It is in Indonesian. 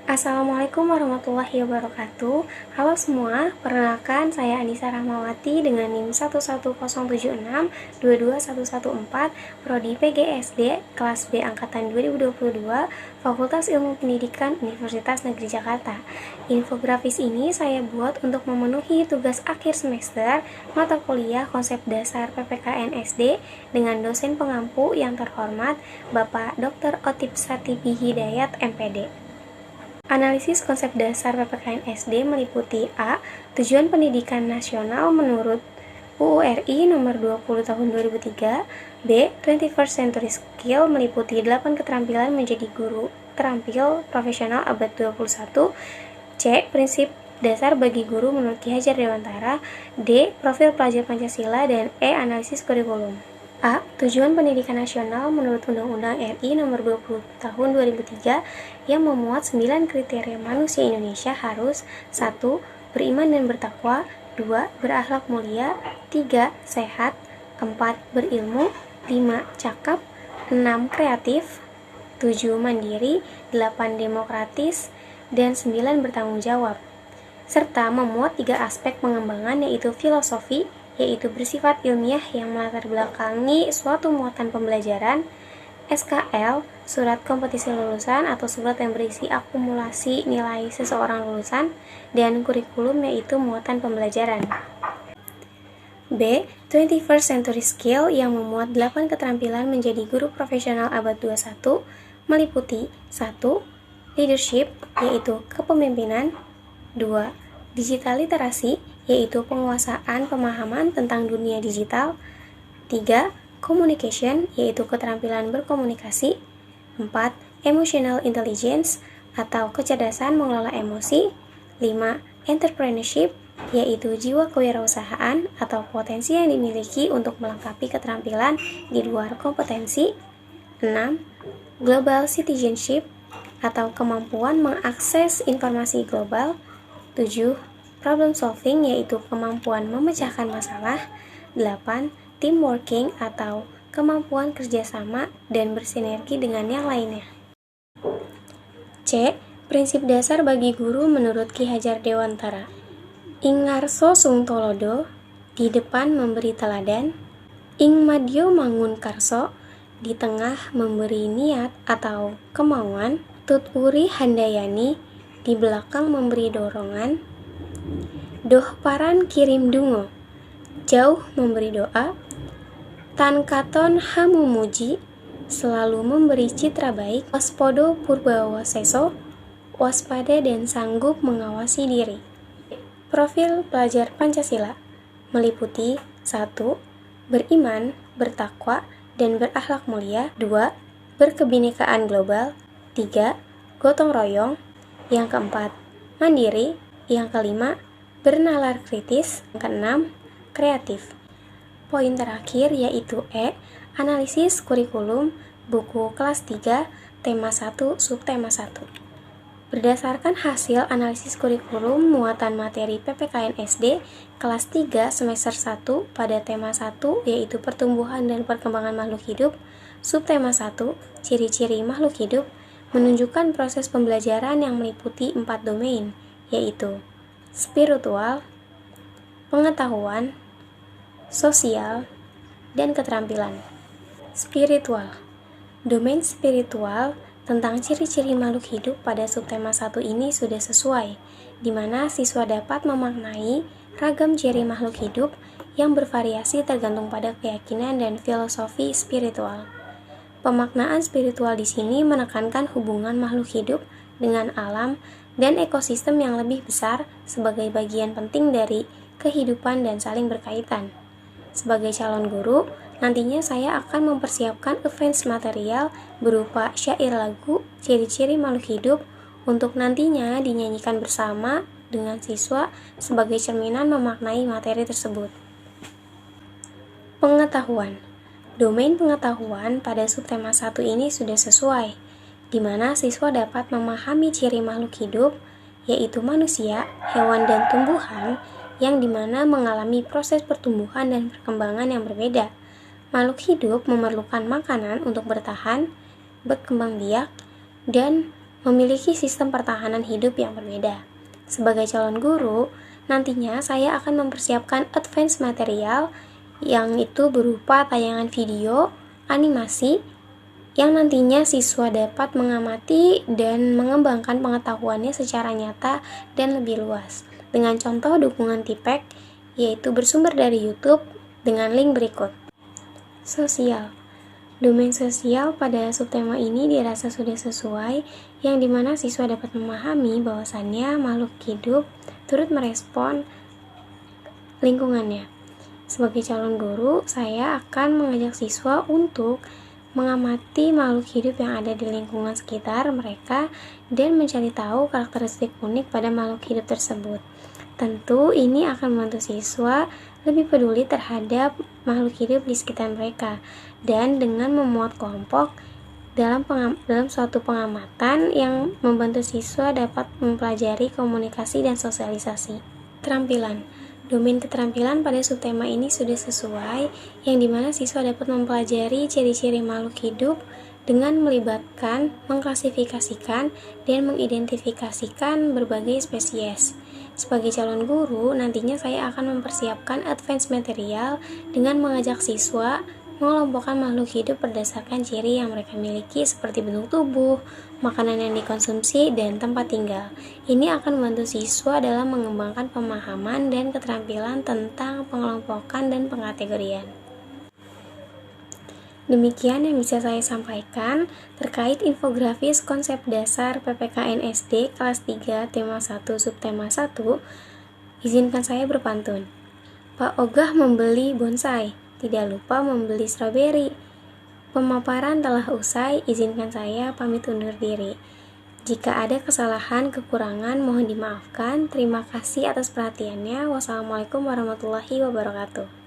Assalamualaikum warahmatullahi wabarakatuh. Halo semua, perkenalkan saya Anissa Rahmawati dengan NIM 11076-22114, Prodi PGSD, kelas B Angkatan 2022, Fakultas Ilmu Pendidikan Universitas Negeri Jakarta. Infografis ini saya buat untuk memenuhi tugas akhir semester mata kuliah konsep dasar PPKN SD dengan dosen pengampu yang terhormat Bapak Dr. Otip Satibi Hidayat MPD. Analisis konsep dasar PPKN SD meliputi A. Tujuan pendidikan nasional menurut UU RI nomor 20 tahun 2003. B. 21st Century Skill meliputi 8 keterampilan menjadi guru terampil profesional abad 21. C. Prinsip dasar bagi guru menurut Ki Hajar Dewantara. D. Profil pelajar Pancasila. Dan E. Analisis kurikulum. A. Tujuan pendidikan nasional menurut Undang-Undang RI nomor 20 tahun 2003 yang memuat 9 kriteria manusia Indonesia harus 1. Beriman dan bertakwa. 2. Berakhlak mulia. 3. Sehat. 4. Berilmu. 5. Cakap. 6. Kreatif. 7. Mandiri. 8. Demokratis. Dan 9. Bertanggung jawab. Serta memuat 3 aspek pengembangan yaitu filosofi, yaitu bersifat ilmiah yang melatar belakangi suatu muatan pembelajaran, SKL, surat kompetisi lulusan atau surat yang berisi akumulasi nilai seseorang lulusan, dan kurikulum yaitu muatan pembelajaran. B. 21st Century Skill yang memuat 8 keterampilan menjadi guru profesional abad 21 meliputi 1. Leadership, yaitu kepemimpinan. 2. Digital literasi, yaitu penguasaan pemahaman tentang dunia digital. 3. Communication, yaitu keterampilan berkomunikasi. 4. Emotional intelligence, atau kecerdasan mengelola emosi. 5. Entrepreneurship, yaitu jiwa kewirausahaan atau potensi yang dimiliki untuk melengkapi keterampilan di luar kompetensi. 6. Global citizenship, atau kemampuan mengakses informasi global. 7. Problem solving, yaitu kemampuan memecahkan masalah. 8. Team working, atau kemampuan kerjasama dan bersinergi dengan yang lainnya. C. Prinsip dasar bagi guru menurut Ki Hajar Dewantara. Ing ngarso sung tolodo, di depan memberi teladan. Ing madyo mangun karso, di tengah memberi niat atau kemauan. Tutpuri handayani, di belakang memberi dorongan. Doh paran kirim dungo, jauh memberi doa. Tan katon hamu muji, selalu memberi citra baik. Waspodo purbawaseso, waspada dan sanggup mengawasi diri. Profil pelajar Pancasila meliputi 1. Beriman, bertakwa, dan berakhlak mulia. 2. Berkebinekaan global. 3. Gotong royong. Yang keempat, mandiri. Yang kelima, bernalar kritis. Yang keenam, kreatif. Poin terakhir yaitu E. Analisis kurikulum, buku kelas 3, tema 1, subtema 1. Berdasarkan hasil analisis kurikulum muatan materi PPKN SD kelas 3 semester 1 pada tema 1 yaitu pertumbuhan dan perkembangan makhluk hidup, subtema 1, ciri-ciri makhluk hidup, menunjukkan proses pembelajaran yang meliputi 4 domain, yaitu spiritual, pengetahuan, sosial, dan keterampilan. Spiritual. Domain spiritual tentang ciri-ciri makhluk hidup pada subtema 1 ini sudah sesuai, di mana siswa dapat memaknai ragam ciri makhluk hidup yang bervariasi tergantung pada keyakinan dan filosofi spiritual. Pemaknaan spiritual di sini menekankan hubungan makhluk hidup dengan alam dan ekosistem yang lebih besar sebagai bagian penting dari kehidupan dan saling berkaitan. Sebagai calon guru, nantinya saya akan mempersiapkan advance material berupa syair lagu, ciri-ciri makhluk hidup untuk nantinya dinyanyikan bersama dengan siswa sebagai cerminan memaknai materi tersebut. Pengetahuan. Domain pengetahuan pada subtema 1 ini sudah sesuai, di mana siswa dapat memahami ciri makhluk hidup, yaitu manusia, hewan, dan tumbuhan, yang dimana mengalami proses pertumbuhan dan perkembangan yang berbeda. Makhluk hidup memerlukan makanan untuk bertahan, berkembang biak, dan memiliki sistem pertahanan hidup yang berbeda. Sebagai calon guru, nantinya saya akan mempersiapkan advance material yang itu berupa tayangan video, animasi, yang nantinya siswa dapat mengamati dan mengembangkan pengetahuannya secara nyata dan lebih luas. Dengan contoh dukungan TIPEK, yaitu bersumber dari YouTube dengan link berikut. Sosial. Domain sosial pada subtema ini dirasa sudah sesuai, yang dimana siswa dapat memahami bahwasannya makhluk hidup turut merespon lingkungannya. Sebagai calon guru, saya akan mengajak siswa untuk mengamati makhluk hidup yang ada di lingkungan sekitar mereka dan mencari tahu karakteristik unik pada makhluk hidup tersebut. Tentu ini akan membantu siswa lebih peduli terhadap makhluk hidup di sekitar mereka, dan dengan memuat kelompok dalam suatu pengamatan yang membantu siswa dapat mempelajari komunikasi dan sosialisasi. Keterampilan. Domain keterampilan pada subtema ini sudah sesuai, yang dimana siswa dapat mempelajari ciri-ciri makhluk hidup dengan melibatkan, mengklasifikasikan, dan mengidentifikasikan berbagai spesies. Sebagai calon guru, nantinya saya akan mempersiapkan advance material dengan mengajak siswa mengelompokkan makhluk hidup berdasarkan ciri yang mereka miliki seperti bentuk tubuh, makanan yang dikonsumsi, dan tempat tinggal. Ini akan membantu siswa dalam mengembangkan pemahaman dan keterampilan tentang pengelompokan dan pengkategorian. Demikian yang bisa saya sampaikan terkait infografis konsep dasar PPKN SD kelas 3 tema 1 subtema 1. Izinkan saya berpantun. Pak Ogah membeli bonsai, tidak lupa membeli stroberi. Pemaparan telah usai, izinkan saya pamit undur diri. Jika ada kesalahan, kekurangan, mohon dimaafkan. Terima kasih atas perhatiannya. Wassalamualaikum warahmatullahi wabarakatuh.